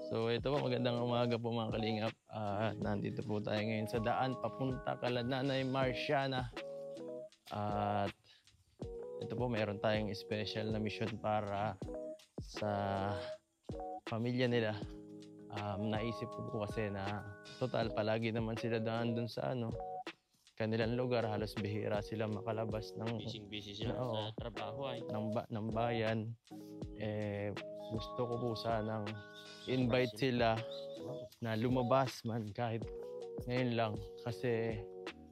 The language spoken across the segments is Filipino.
So ito po, magandang umaga po mga kalingap. Nandito po tayo ngayon sa daan papunta kala Nanay Marciana. At ito po, meron tayong special na mission para sa pamilya nila. Naisip ko po kasi na total palagi naman sila daan dun sa kanilang lugar. Halos bihira sila makalabas ng busy sila sa trabaho ay ng bayan. Gusto ko po sanang invite sila na lumabas man kahit ngayon lang kasi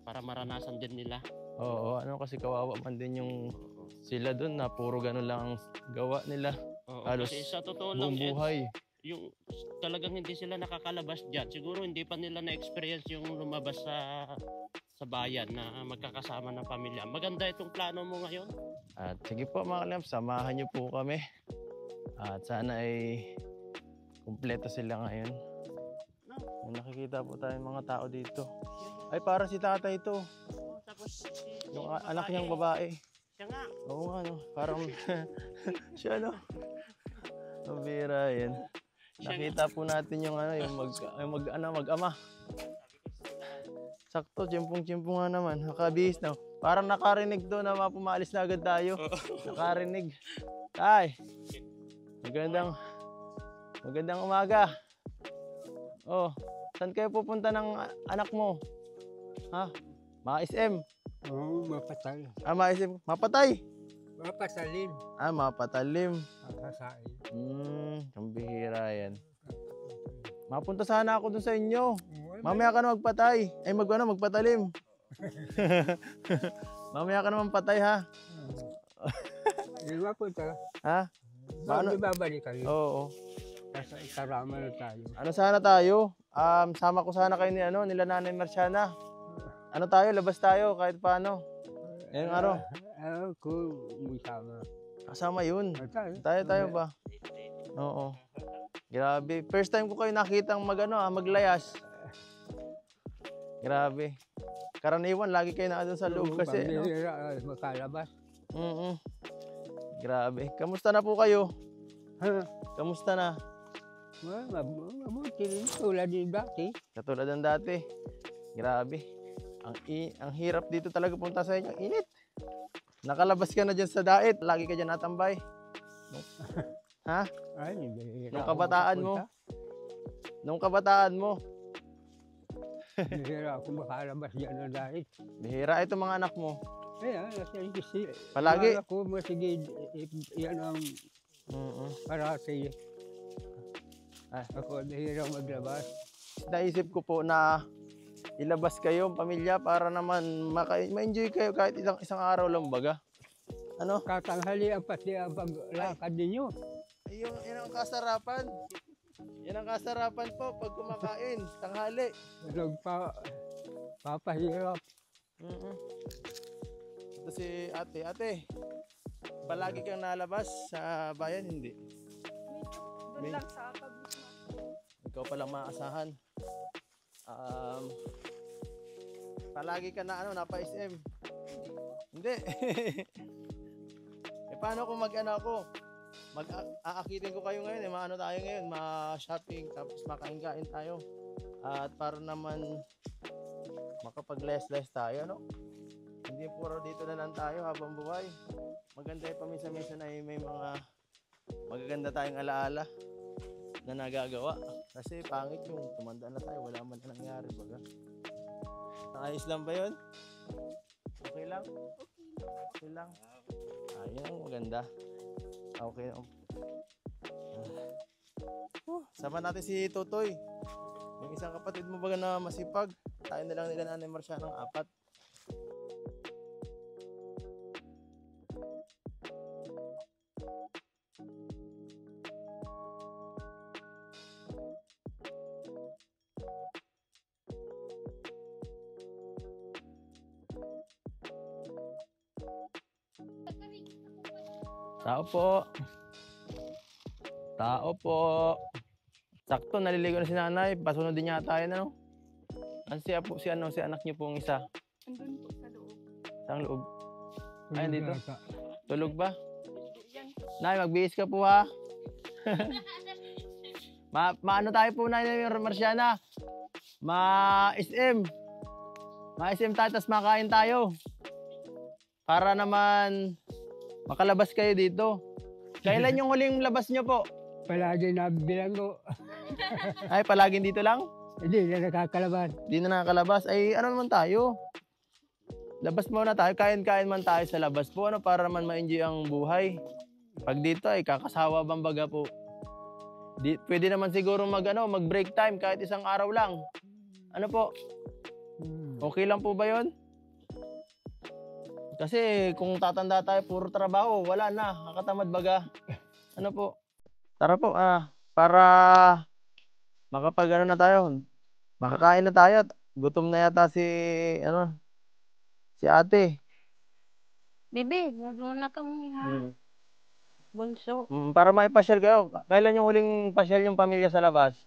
para maranasan din nila. Oo, kasi kawawa man din yung sila doon na puro ganun lang ang gawa nila. Oo, halos kasi sa totoo lang buong buhay. Yung talagang hindi sila nakakalabas diyan. Siguro hindi pa nila na-experience yung lumabas sa bayan na magkakasama ng pamilya. Maganda itong plano mo ngayon. At sige po mga kalingap, samahan niyo po kami. At sana ay kumpleto sila ngayon. Nakikita po tayong mga tao dito. Ay, para si tatay ito. Tapos Yung anak niyang babae. Siya nga. Oo nga, parang siya mabira yan. Nakita po natin yung mag-ama. Sakto, chimpong-chimpong nga naman. Nakabihis na. Parang nakarinig doon na mapumalis na agad tayo. Nakarinig. Ay! Magandang umaga. Oh, saan kayo pupunta ng anak mo? Ha? Ma-SM? Oo, mapatay. Ma-SM. Mapatay? Mapatalim. Mapatalim. Makasain. Ang bihira yan. Mapunta sana ako dun sa inyo. Mamaya ka na magpatay. Ay, magpatalim. Mamaya ka naman patay, ha? Hindi mapunta. Ha? Paano ibabalik kayo? Oo. Kasi karama na tayo. Ano sana tayo? Sama ko sana kayo nila Nanay Marciana. Ano tayo? Labas tayo kahit paano. Ngayong araw. Ko, sama. Kasama yun. Tayo. Tayo ba? Oo. Grabe. First time ko kayo nakitang maglayas. Grabe. Karaniwan, lagi kayo na doon sa loob kasi. Makalabas. Grabe. Kamusta na po kayo? Kamusta na? Mabuti rin. Tulad din dati. Katulad ng dati. Grabe. Ang hirap dito talaga punta sa inyo. Init. Nakalabas ka na dyan sa daet. Lagi ka dyan natambay. Ha? Ay, hindi. Nung kabataan mo. Nung kabataan mo. Bihira ako makalabas dyan na dahil. Bihira ito mga anak mo. Kaya, kasi palagi. Ako, sige, yan ang parati. Ako, bihira maglabas. Naisip ko po na ilabas kayo, pamilya, para naman ma-enjoy kayo kahit isang araw lang baga. Ano? Katanghali ang pati ang paglakad ninyo. Yan ang kasarapan. Yan ang kasarapan po pag kumakain, tanghali. Papahirap. Ito si ate. Palagi kang nalabas sa bayan, hindi? Doon lang sa kabit na. Ikaw palang maasahan. Palagi ka na napa-SM. Hindi. Paano kung mag-aakitin ko kayo ngayon, tayo ngayon, ma-shopping, tapos makain-kain tayo. At para naman makapag-less tayo, Hindi puro dito na lang tayo habang buhay. Maganda yung paminsan-minsan ay may mga magaganda tayong alaala na nagagawa. Kasi pangit yung tumanda na tayo, wala man na nangyari baga. Ayos lang ba yun? Okay lang? Okay lang. Ayun, maganda. Okay. Sama natin si Totoy. Yung isang kapatid mo baga na masipag. Tayo na lang nila Nanay Marciana ng 4. Tao po. Sakto, naliligo na si nanay. Pasunod din yata yun, si anak niyo pong isa. Andun po sa loob. Saan loob? Ayun dito. Yata. Tulog ba? Yan. Nay, magbihis ka po ha. Maano tayo po na yung Marciana? Ma-SM. Ma-SM tayo, tapos makain tayo. Para naman makalabas kayo dito. Kailan yung huling labas nyo po? Palagi nabilang ko. Ay, palaging dito lang? Hindi na nakakalabas. Di na nakakalabas. Ay, ano naman tayo? Labas muna tayo. Kain-kain man tayo sa labas po. Ano, para naman ma-enjoy ang buhay. Pag dito ay kakasawa bambaga po. Pwede naman siguro mag-break time kahit isang araw lang. Ano po? Okay lang po ba yon? Kasi kung tatanda tayo, puro trabaho, wala na. Kakatamad baga. Ano po? Tara po, para makapag na tayo. Makakain na tayo. Gutom na yata si ate. Bebe, wag mo na kami ha. Bunso, Para maipasyal kayo. Kailan yung huling pasyal yung pamilya sa labas?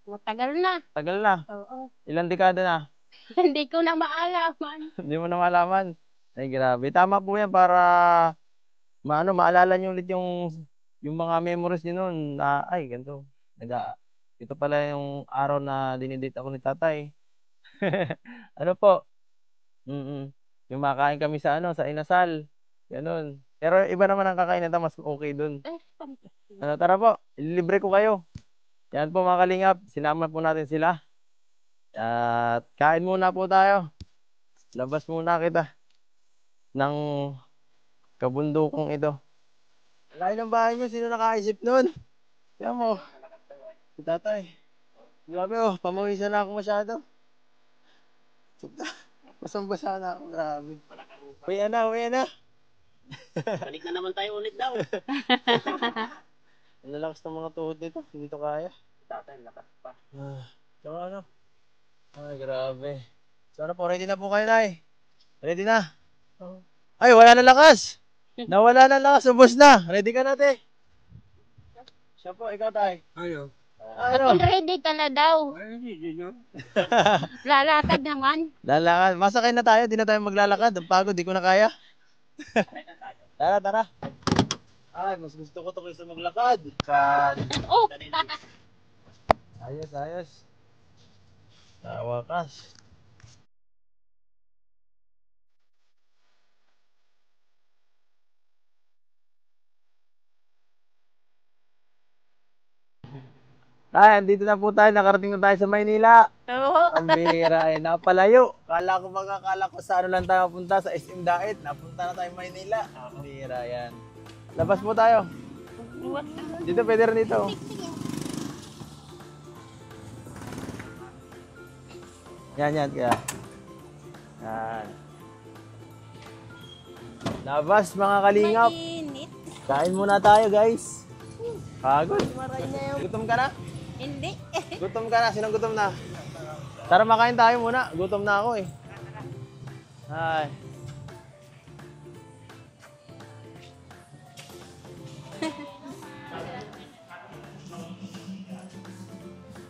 matagal na. Tagal na. Oo. Ilang dekada na? Hindi ko na maalaman. Hindi mo na malaman. Ay, grabe. Tama po yan para maalala nyo ulit yung mga memories nyo noon na, ay, ganito. Ito pala yung araw na dinidate ako ni tatay. Ano po? Yung makain kami sa sa inasal. Ganun. Pero iba naman ang kakain nito, mas okay dun. Tara po, ililibre ko kayo. Yan po mga kalingap, sinama po natin sila. At kain muna po tayo. Labas muna kita ng kabundukong ito. Layo ng bahay nyo, sino nakaisip nun? Yan mo, si tatay. Grabe pamawisan na ako masyado. Basang-basa na ako, grabe. Uwi na. Balik na naman tayo ulit daw. Ang lalakas ng mga tuhod nito, hindi to kaya. Tatay, lakas pa. Tsaka ano? Ay, grabe. So ano po, ready na po kayo, Nay? Ready na? Ay, wala na lakas! Nawala na lakas, ubos na. Ready ka natin? Siya po, ikaw, Tay. Ano? Ano? Ready ka na daw. Ay, hindi no? Lalakad naman. Lalakad. Masakay na tayo, di na tayo maglalakad. Ang pagod, di ko na kaya. Tara. Ay, mas gusto ko to kaysa maglakad. Oh, Ayos. Wakas. Ay, andito na po tayo. Nakarating na tayo sa Maynila. oo. Ang bihira napalayo. Kala ko sa ano lang tayo punta sa SM Dait. Napunta na tayo Maynila. Ang bihira yan. Labas po tayo. Dito, pwede rin dito. Yan, kaya. Yan. Labas mga kalingap. Mainit. Kain muna tayo guys. Pagod. Gutom ka na? Hindi. Gutom ka na? Sinong gutom na? Tara makain tayo muna. Gutom na ako eh. Ay.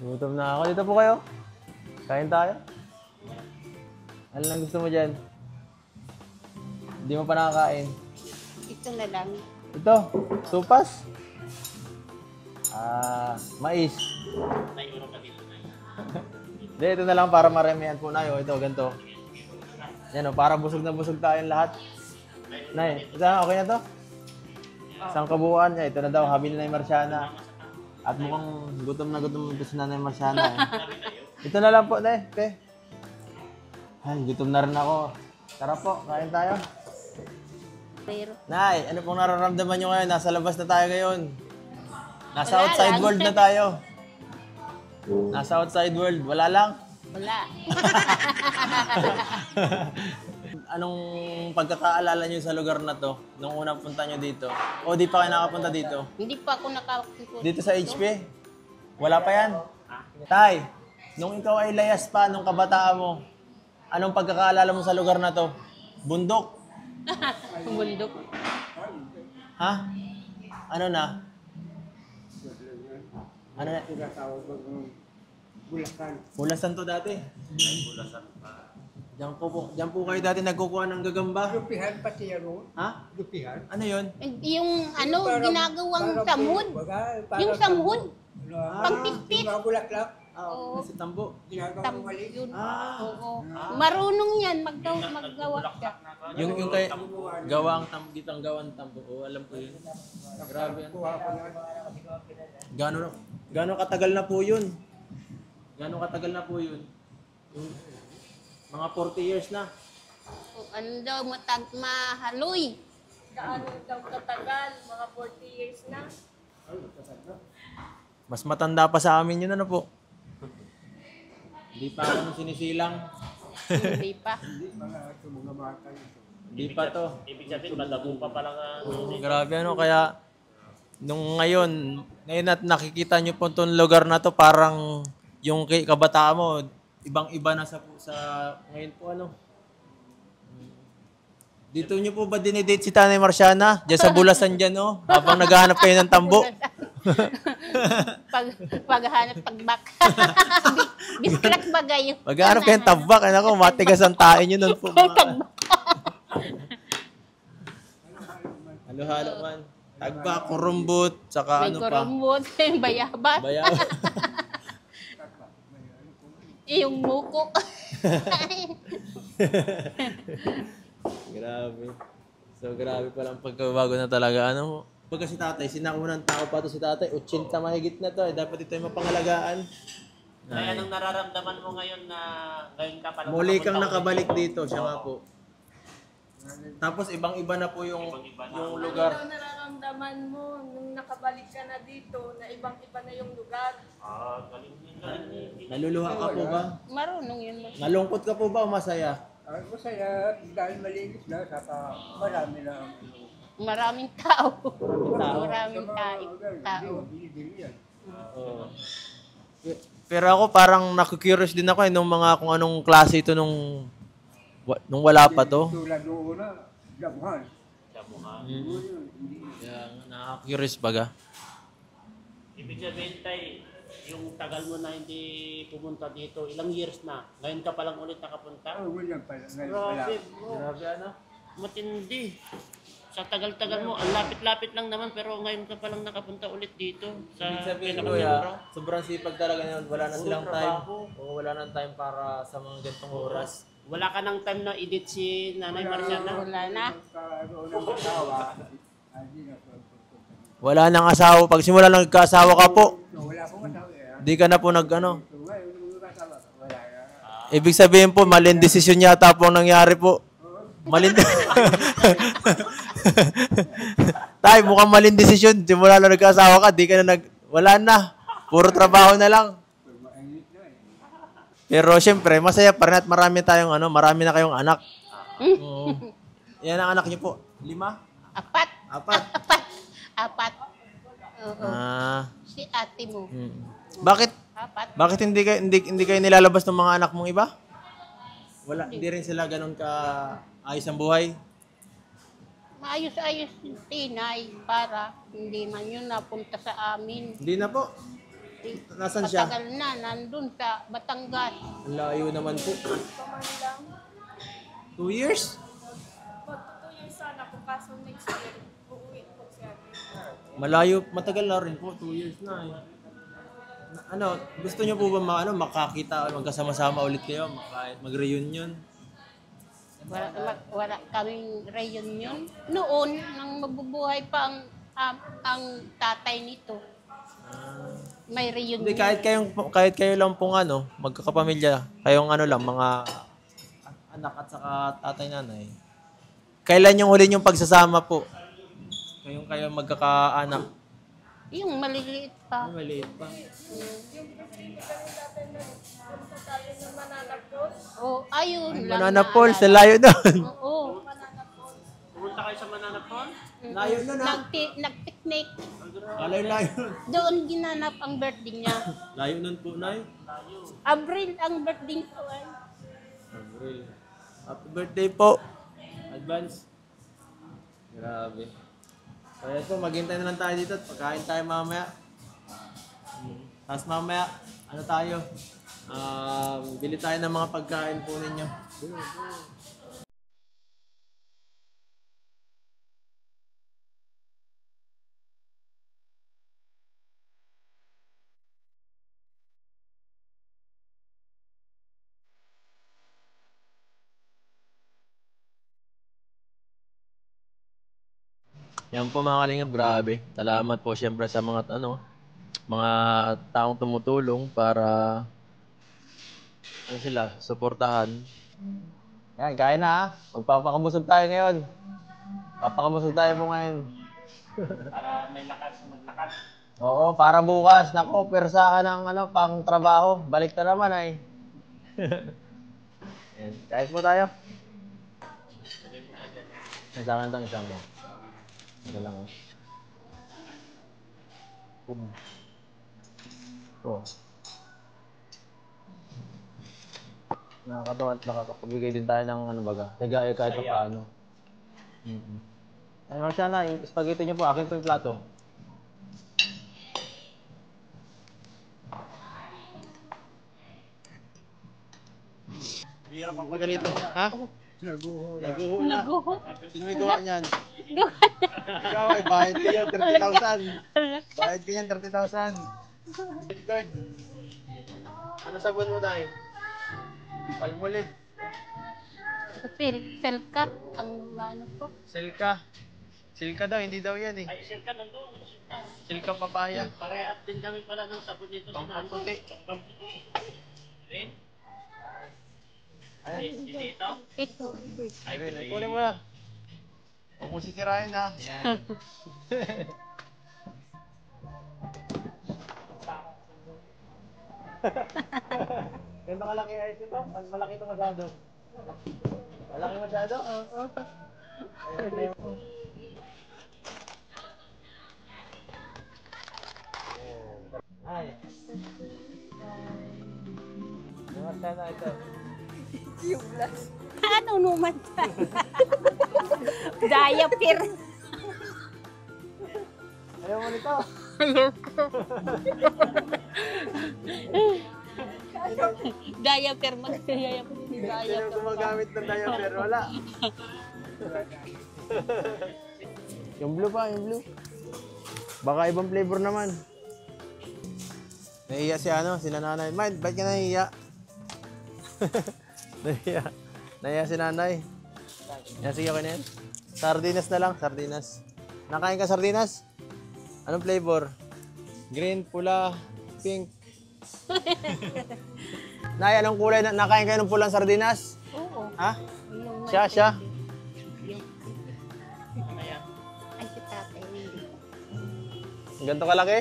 Gutom na ako. Dito po kayo. Kain tayo. Ano lang gusto mo dyan? Hindi mo pa nakakain. Ito na lang. Ito, supas. Mais. Hindi, ito na lang para maramihan po na yun. Ito, ganito. Yan o, para busog na busog tayong lahat. Nay, ito na, okay na to? Isang kabuuan niya. Ito na daw, habil na yung Marciana. At mukhang gutom na si Nanay Marciana. Ito na lang po, Nay. Te. Ay, gutom na rin ako. Tara po, kain tayo. Pero, Nay, ano pong nararamdaman nyo ngayon? Nasa labas na tayo ngayon. Nasa outside world na tayo. Nasa outside world. Wala lang. wala. Anong pagkakaalala nyo sa lugar na to? Nung unang punta nyo dito? O di pa kayo nakapunta dito? Hindi pa ako nakapunta. Dito sa HP? Wala pa yan? Tay, nung ikaw ay layas pa, nung kabataan mo, anong pagkakaalala mo sa lugar na to? Bundok? Bundok. Ha? Ano na? Ano na? Tinatawag ng Bulacan. Bulasan to dati? Bulasan pa. Diyan po kayo dati nagkukuha ng gagamba? Lupihan pati yan o. Ha? Lupihan. Ano yun? Yung ano, Parang- ginagawang parang samhud. baga, Yung samhud. Pangpitpit. Yung mga bulaklak, Oo. Sa tambo. ginagawang mali. Yun. Ah. Oo. Marunong yan. Maggawa ka. Yung kay gawang tambo, gitang gawang tambo. Oh, alam ko yun. Grabe yan. Kuha ko yan. Gano'n katagal na po yun? Gano'n katagal na po yun? Yung mga 40 years na. Kung ano daw, mahaloy. Gaano daw katagal? Mga 40 years na. Mas matanda pa sa amin yun, ano po? Hindi pa ako nung sinisilang. Hindi pa. Mga bata ito. Hindi pa to. Ibig sabihin, madamo pa pala nga. Grabe ano, kaya nung ngayon at nakikita nyo po itong lugar na to, parang yung kabataan mo, ibang-iba na sa ngayon po ano. Dito nyo po ba dinidate si Tanay Marciana? Diyan sa Bulasan dyan, no? Habang naghahanap kayo ng tambo. Paghanap pagbak. Biskrak bagay. Maghanap kayo ng tabak. Ano ko, matigas ang tae nyo nun po. Halo-halo man. Tagbak, kurumbot, saka May ano pa. kurumbot, bayabat, Bayaw. yung muko. Grabe. So, grabe palang pagkabago na talaga. Ano, pagka si tatay, sinaunang tao pa to si tatay. 80 mahigit na to. Dapat ito yung mapangalagaan. Kaya anong nararamdaman mo ngayon na ngayon ka pala Muli kang nakapunta nakabalik ulit dito. Siya nga po. Tapos, ibang-iba na po yung lugar. Ano daw nararamdaman mo nung nakabalik ka na dito na ibang-iba na yung lugar? Galing din. Naluluha ka po ba? Marunong yun. Nalungkot ka po ba o masaya? Masaya dahil malinis na, saka marami na Maraming tao. Tao. Maraming tao. binibili yan. Oo. Pero ako parang naku-curious din ako nung mga kung anong klase ito nung wala pa to. Tulad noon na, damuhan. Kaya nakaka-curious baga. Ibig sabihin tay, yung tagal mo na hindi pumunta dito, ilang years na? Ngayon ka palang ulit nakapunta? William pala, ngayon pala. Grabe bro, Grabe ano? matindi. Sa tagal-tagal mo, ang lapit-lapit lang naman pero ngayon ka palang nakapunta ulit dito sa Ibig sabihin ko Pinakamura. sobrang sipag talaga niya. Wala na Puro silang time. trabaho. O wala nang time para sa mga ganitong oras. Wala ka ng time na edit si Nanay Marciana? Wala na. Karoon ng asawa, hindi na po. Wala nang asawa. Pag simula lang nagkaasawa ka po, Wala akong asawa eh. di ka na po nag-ano. So ngayon, nung asawa, wala na. Ibig sabihin po, maling desisyon yata po ang nangyari po. Maling Tay, mukhang maling desisyon. Simula lang nagkaasawa ka, di ka na wala na. Puro trabaho na lang. Mainit na eh. Pero syempre, masaya pa rin at marami na kayong anak. Oo. Yan ang anak niyo po. 5? Apat. 4? Apat. Oo. Si ate mo. Bakit Apat. bakit hindi kayo nilalabas ng mga anak mong iba? Wala, hindi rin sila ganun ka ayos ang buhay. Maayos-ayos yung tinay para hindi man yun napunta sa amin. Hindi na po. Nasaan siya? Matagal na, nandun sa Batangas. Ang layo naman po. Paman lang. 2 years? Matutuloy sana kung kaso next year, uuwi po si ate. Malayo, matagal na rin po. 2 years na eh. Gusto niyo po ba makakita o magkasama-sama ulit kayo? Mag-reunion? Wala kaming reunion. Noon, nang mabubuhay pa ang tatay nito. May reunion. Hindi, kahit kayo lang pong magkakapamilya, kayong lang, mga anak at saka tatay nanay. Kailan yung huli yung pagsasama po? Kayo magkakaanak? Yung maliliit pa. Maliit pa. Yung kasi kami dati nagpunta tayo ng Mananapos. Oh, ayun lang. Mananapol, sa layo doon. Oo. Pumunta kayo sa Mananapon? Layo na na. Nag-picnic. Layo. Doon ginanap ang birthday niya. Layo nun po, Nay. Abril ang birthday ko. Happy birthday po. Advance. Grabe. Kaya po, maghintay na lang tayo dito at pagkain tayo mamaya. Tapos mamaya, tayo? Bili tayo ng mga pagkain po ninyo. Yan po mga kalingap, grabe. Salamat po siyempre sa mga taong tumutulong para sila, suportahan. Yan, kaya na ha. Magpapakamusog tayo ngayon. Papakamusog tayo po ngayon. Para may lakas maglakad. Oo, para bukas. Naka-offer sa akin ng pang trabaho. Balik na naman ay. Yan, kahit po tayo. Sa akin itong isang mo. Ito lang. Oh. Nakakatawa at nakakapagbigay din tayo ng ligaya kahit pa paano. Ay, Marciana, yung spaghetti niyo po, akin po yung plato. Hirap ako ganito. Ha? Naguho na. Sino may gawa niyan? Ikaw ay bayad ka yan, 30,000. Bayad ka yan, 30,000. Guard. Ano sabon mo tayo? Palmolive. Selkat ang ano po. Silka. Silka daw, hindi daw yan eh. Ay, Silka nandun. Silka papaya. Parehas din kami pala ng sabon dito. Pamputi. Rin? Ay, Dito? Ito. ay, kunin mo na. Huwag mo sisirain ha. Yan. Ganito kalaki ayos ito? Malaki ito masyado. Malaki masyado? Oo. Ay. Namaste na ito. Ano naman? Diaper. Ayaw mo nito. Diaper. Mag-diaper. Sino gumagamit ng diaper? Wala. Yung blue pa, yung blue. Baka ibang flavor naman. Nahiya si nanay. Mind, ba't ka nahiya? Nahiya si nanay. Yan, sige ako na yan. Sardinas na lang, sardinas. Nakain ka sardinas? Anong flavor? Green, pula, pink. Nay, anong kulay? Nakain kayo ng pulang sardinas? Oo. Ha? Yung Siya. Ay, si tatay. Hindi. Ganito kalaki?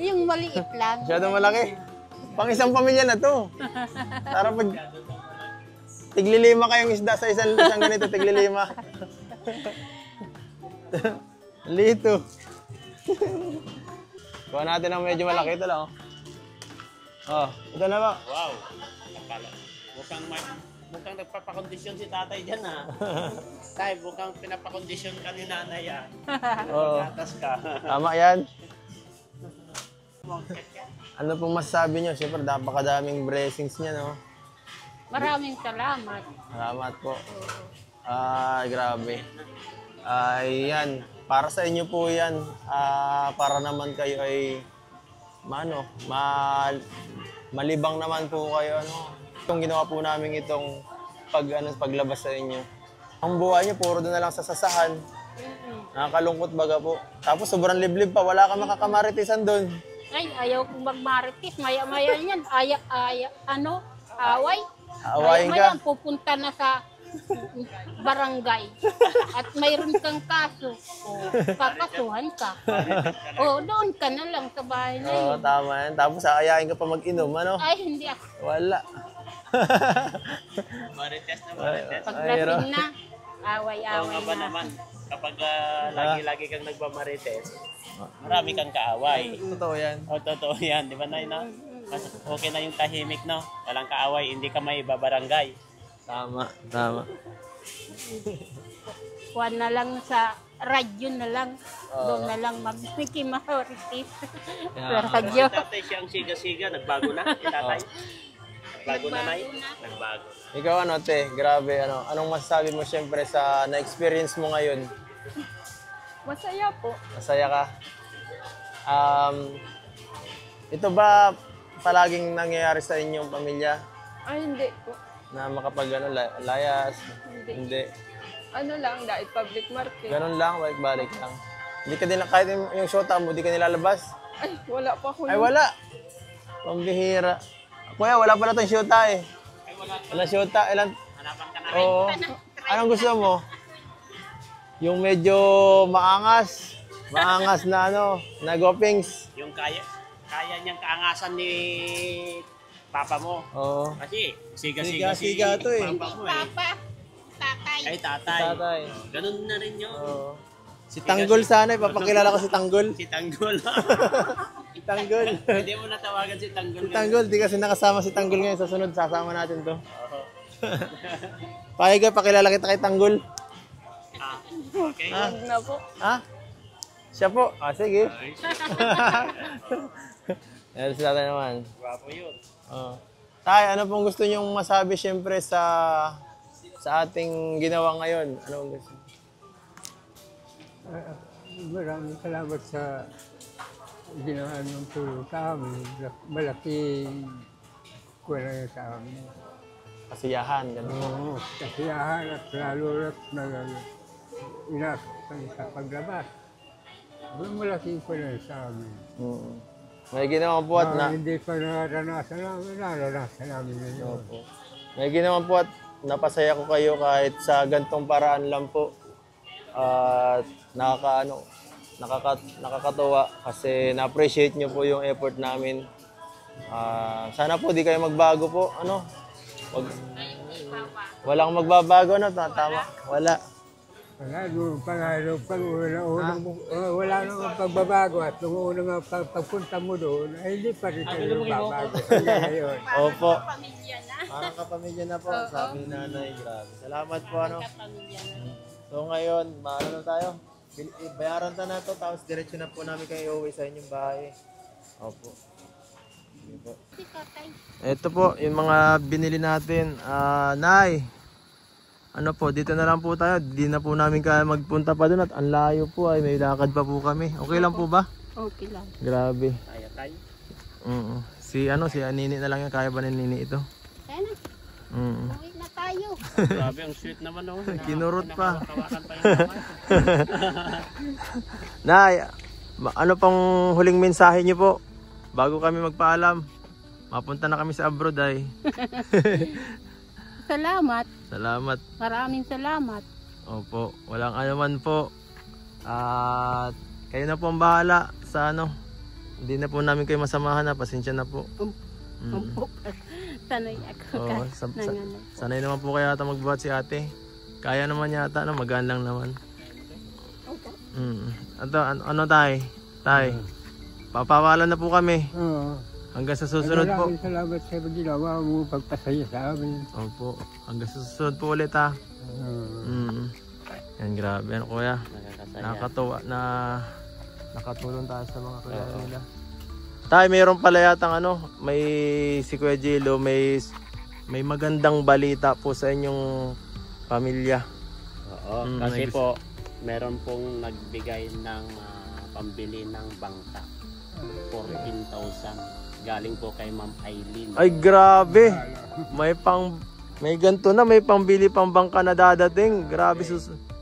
Yung maliit lang. Masyadong malaki. Pang isang pamilya na to. Para pag tiglilima kayong isda sa isang ganito, tiglilima. Lito. Kuha natin ang medyo malaki. Ito lang. Oh, ito na ba? Wow. Akala. Mukhang nagpapakondisyon si tatay dyan ha. Tay, mukhang pinapakondisyon ka ni nanay ha. Oo. Atas ka. Tama yan. Ano pong masasabi nyo? Siyempre, napakadaming blessings niya, no? Maraming salamat. Salamat po. Ay, grabe. Ay, yan. Para sa inyo po yan. Para naman kayo ay malibang naman po kayo. Itong ginawa po namin itong paglabas sa inyo. Ang buhay niyo, puro doon na lang sa sasahan. Nakakalungkot baga po. Tapos sobrang liblib pa. Wala ka makakamaritisan doon. Ay, ayaw kong magmaritis. Maya-maya yan. Away. Aawayin Maya-maya ka. pupunta na sa barangay. At mayroon kang kaso. O, kakasuhan ka. O, doon ka na lang sa bahay na Oo, yun. tama yan. Tapos aayain ka pa mag-inom, ano? Ay, hindi ako. Wala. Marites na marites. Paglasing na, Oo away-away nga ba na. naman, kapag lagi-lagi kang nagmamarites, marami kang kaaway. Totoo yan. O, totoo yan, di ba Nay, no? Mas okay na yung tahimik, no? Walang kaaway, hindi ka may babarangay. Tama. Kuha na lang sa radyo na lang. Doon na lang mag-mikimahoritis. Sa radyo. Si tatay siyang siga-siga, nagbago na, si tatay. Nagbago na, Nay? Nagbago. Ikaw te, grabe, anong masasabi mo siyempre sa na-experience mo ngayon? Masaya po. Masaya ka? Ito ba palaging nangyayari sa inyong pamilya? Ay, hindi po. Na makapag layas? Hindi. Ano lang, dahil public market. Ganun lang, balik-balik lang. Hindi ka din, kahit yung shota mo, hindi ka nilalabas. Ay, wala pa ako. Ay, wala. Pambihira. Kuya, wala pala itong shota eh. Wala shota. Ilan? Hanapan ka na. Oo. Anong gusto mo? Yung medyo maangas. Maangas na ano, na gopings. Yung kaya niyang kaangasan ni papa mo. Oo. Kasi siga-siga Siga to eh. papa mo eh. Papa, tatay. Ay, tatay. Tatay. Ganun na rin yun. Oo. Si Tanggol sana, ipapakilala ko si Tanggol. Si Tanggol. Si Tanggol. Hindi mo natawagan si Tanggol. Si Tanggol, di kasi nakasama si Tanggol ngayon. Sa sunod, sasama natin to. Pakigay, pakilala kita kay Tanggol. Ah, okay. Ah, Huwag na po. ha? Siya po. Ah, sige. Yan si tatay naman. Gwapo yun. Oh. Tay, ano pong gusto niyong masabi siyempre sa ating ginawa ngayon? Ano gusto? Maraming salamat sa ginawa ng tulong sa amin. Malaking kuwala yun sa amin. Kasiyahan. Ganun. Oo, kasiyahan at lalo na inasaktan sa paglabas. Malaking kuwala yun sa amin. May ginawa po at Hindi pa naranasan namin ngayon. Opo. May ginawa po at napasaya ko kayo kahit sa gantong paraan lang po. At nakakatuwa kasi na-appreciate nyo po yung effort namin. Sana po di kayo magbago po. Walang magbabago na tama. Wala. Wala nang pagbabago at nung unang pagpunta mo doon, ay hindi pa rin kayo babago. Ngayon. Opo. Pamilya na. Parang kapamilya na po, sabi ni nanay. Grabe. Salamat po. Pamilya na. So ngayon, maano na tayo? Bayaran ta na to, tapos diretso na po namin kayo uwi sa inyong bahay. Opo. Si tatay. Ito po, yung mga binili natin. Nay, ano po, dito na lang po tayo. Di na po namin kaya magpunta pa doon at ang layo po ay may lakad pa po kami. Okay lang po ba? Okay lang. Grabe. Kaya tayo. Si Nini na lang yan. Kaya ba ni Nini ito? Kaya na, uwi na tayo. Grabe, ang sweet naman oh. Kinurot pa. Nakawakan pa yung naman. Nay, ano pang huling mensahe niyo po? Bago kami magpaalam. Mapunta na kami sa abroad ay. Salamat. Salamat. Maraming salamat. Opo, walang anuman po. At kayo na po ang bahala sa ano. Hindi na po namin kayo masamahan na. Pasensya na po. Sanay ako. Oo, sanay naman po kaya ata magbuhat si ate. Kaya naman yata, magaan lang naman. Ano tay? Tay, papawalan na po kami. Oo. Hanggang sa susunod po. Maraming salamat sa ginawa mo pagpasaya sa amin. Opo, hanggang sa susunod po ulit ha. Yan, grabe. Ano kuya? Nakakatuwa na nakatulong tayo sa mga kuya nila. Tay, mayroon pala yatang may si Kuya Jello, may magandang balita po sa inyong pamilya. Oo, kasi po, meron pong nagbigay ng pambili ng bangka. 14,000. Galing po kay Ma'am Aileen. Ay, grabe. May ganito na, may pambili pang bangka na dadating. Grabe,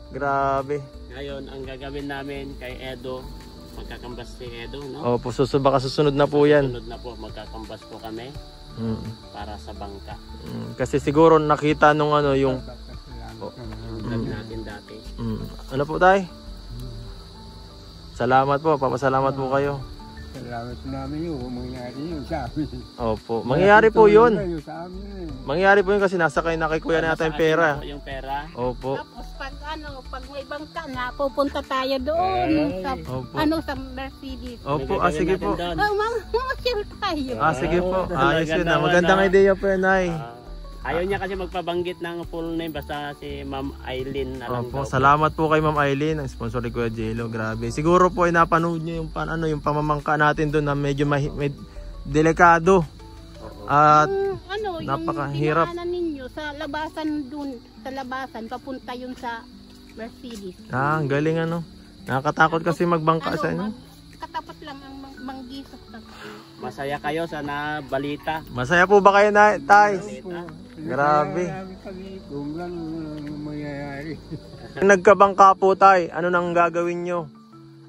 grabe. Ngayon, ang gagawin namin kay Edo, magkakambas si Edo, no? Opo, baka susunod na po yan. Susunod na po, magkakambas po kami para sa bangka. Kasi siguro nakita nung yung Vlog natin dati. ano po tay? Salamat po, papasalamat po kayo. Salamat namin yun, mangyari yun sa amin. Opo, mangyayari po yun. Sa amin. Mangyayari po yun kasi nasakay na kay kuya na yata yung pera. Yung pera. Opo. Tapos pag may bangka na, pupunta tayo doon sa, Opo. sa Mercedes. Opo, sige po. Mamasyal tayo. Sige po, ayos yun na. Magandang idea po yun ay. Ayaw niya kasi magpabanggit ng full name, basta si Ma'am Aileen na lang Opo, daw. salamat po kay Ma'am Aileen, ang sponsor ni Kuya Jello. Grabe. Siguro po ay napanood niyo yung yung pamamangka natin doon na medyo may delikado. At Yung napakahirap. dinaanan ninyo sa labasan dun, sa labasan, papunta yun sa Mercedes. ang galing Nakakatakot kasi magbangka sa inyo. katapat lang ang manggisok. Masaya kayo sa balita. Masaya po ba kayo na, tay? Po, Grabe. marami kami kung lang mangyayari. Nagkabangka po, tay. Ano nang gagawin nyo?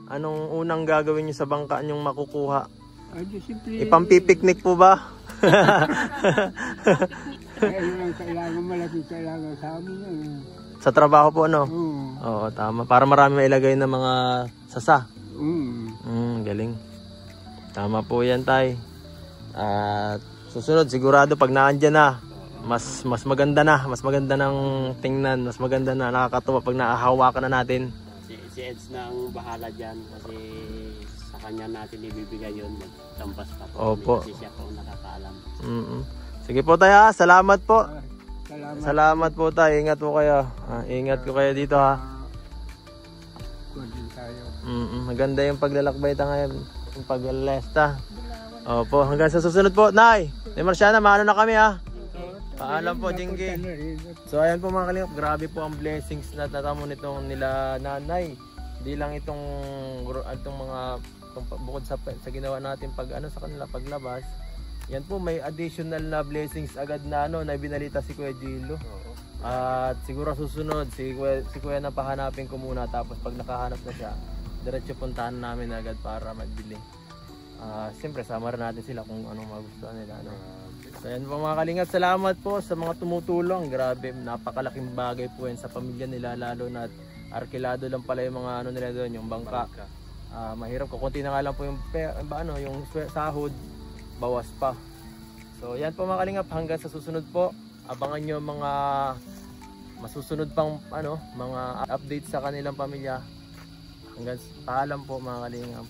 Anong unang gagawin nyo sa bangka nyong makukuha? Ay, simple. Ipampipiknik po ba? Ayun ang kailangan, malaking kailangan sa amin. Sa trabaho po, ano? Oo. Oo, tama. Para marami mailagay ng mga sasa. Galing. Tama po yan, tay. At susunod, sigurado pag naandyan na, mas maganda na. Mas maganda ng tingnan. Mas maganda na, nakakatuwa pag naahawakan na natin. Si Eds na ang bahala dyan kasi sa kanya natin ibibigay yun. Magtampas pa po. Opo. Kasi siya po nakakaalam. Sige po, tay, ha. Salamat po. Salamat. Salamat po, tay. Ingat po kayo. Ingat ko kayo dito, ha. Kunin tayo. Maganda yung paglalakbay ta ngayon. Yung paglalesta. Opo, hanggang sa susunod po. Nay, Marciana, maano na kami, ha. Paalam po, Jinggi. So ayan po mga kalingap, grabe po ang blessings na tatamo nitong nila nanay. Hindi lang itong mga bukod sa ginawa natin pag sa kanila paglabas. Yan po may additional na blessings agad na na binalita si Kuya Gilo. At siguro susunod si Kuya na pahanapin ko muna, tapos pag nakahanap na siya, diretso puntahan namin agad para magbili. Siyempre sama rin natin sila kung anong magustuhan nila, So yan po mga kalingap, salamat po sa mga tumutulong. Grabe, napakalaking bagay po yan sa pamilya nila, lalo na arkilado lang pala yung mga nila doon, yung bangka. Mahirap ko, konti na nga lang po yung sahod, bawas pa. So yan po mga kalingap, hanggang sa susunod po, abangan nyo mga masusunod pang mga updates sa kanilang pamilya. Hanggang paalam po mga kalingap.